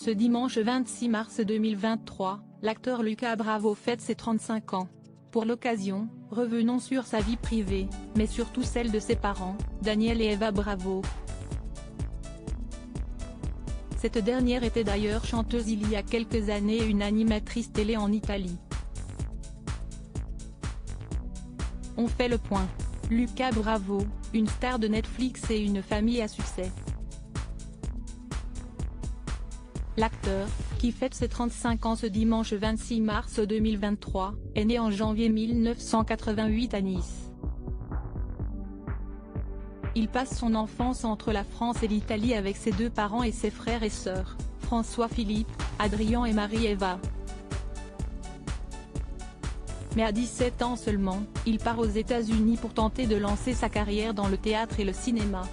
Ce dimanche 26 mars 2023, l'acteur Lucas Bravo fête ses 35 ans. Pour l'occasion, revenons sur sa vie privée, mais surtout celle de ses parents, Daniel et Eva Bravo. Cette dernière était d'ailleurs chanteuse il y a quelques années et une animatrice télé en Italie. On fait le point. Lucas Bravo, une star de Netflix et une famille à succès. L'acteur, qui fête ses 35 ans ce dimanche 26 mars 2023, est né en janvier 1988 à Nice. Il passe son enfance entre la France et l'Italie avec ses deux parents et ses frères et sœurs, François-Philippe, Adrien et Marie-Eva. Mais à 17 ans seulement, il part aux États-Unis pour tenter de lancer sa carrière dans le théâtre et le cinéma.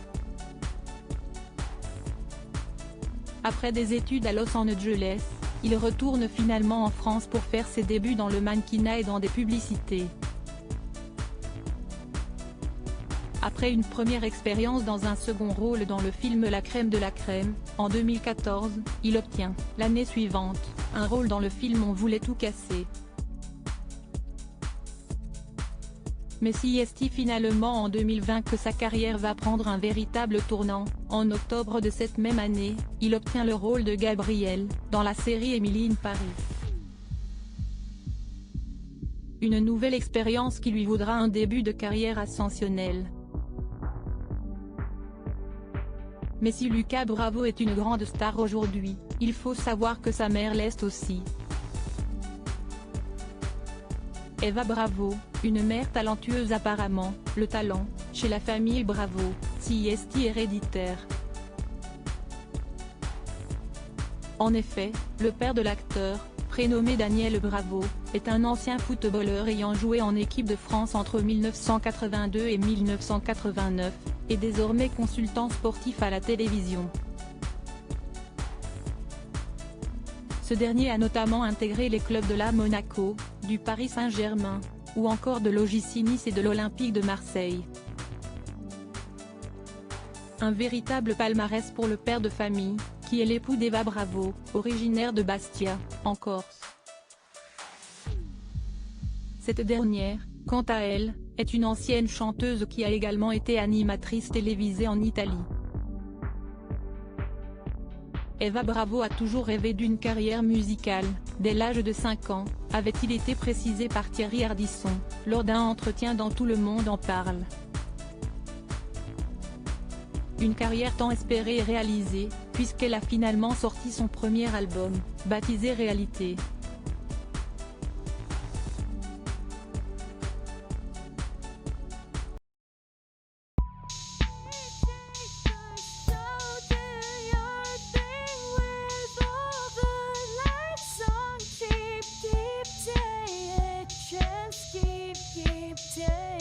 Après des études à Los Angeles, il retourne finalement en France pour faire ses débuts dans le mannequinat et dans des publicités. Après une première expérience dans un second rôle dans le film La Crème de la Crème, en 2014, il obtient, l'année suivante, un rôle dans le film On voulait tout casser. Mais si est finalement en 2020 que sa carrière va prendre un véritable tournant. En octobre de cette même année, il obtient le rôle de Gabriel, dans la série Emily in Paris. Une nouvelle expérience qui lui vaudra un début de carrière ascensionnel. Mais si Lucas Bravo est une grande star aujourd'hui, il faut savoir que sa mère l'est aussi. Eva Bravo, une mère talentueuse apparemment, le talent, chez la famille Bravo, si est héréditaire. En effet, le père de l'acteur, prénommé Daniel Bravo, est un ancien footballeur ayant joué en équipe de France entre 1982 et 1989, et désormais consultant sportif à la télévision. Ce dernier a notamment intégré les clubs de la Monaco, du Paris Saint-Germain, ou encore de l'OGC Nice et de l'Olympique de Marseille. Un véritable palmarès pour le père de famille, qui est l'époux d'Eva Bravo, originaire de Bastia, en Corse. Cette dernière, quant à elle, est une ancienne chanteuse qui a également été animatrice télévisée en Italie. Eva Bravo a toujours rêvé d'une carrière musicale, dès l'âge de 5 ans, avait-il été précisé par Thierry Ardisson, lors d'un entretien dans Tout le monde en parle. Une carrière tant espérée et réalisée, puisqu'elle a finalement sorti son premier album, baptisé Réalité. Keep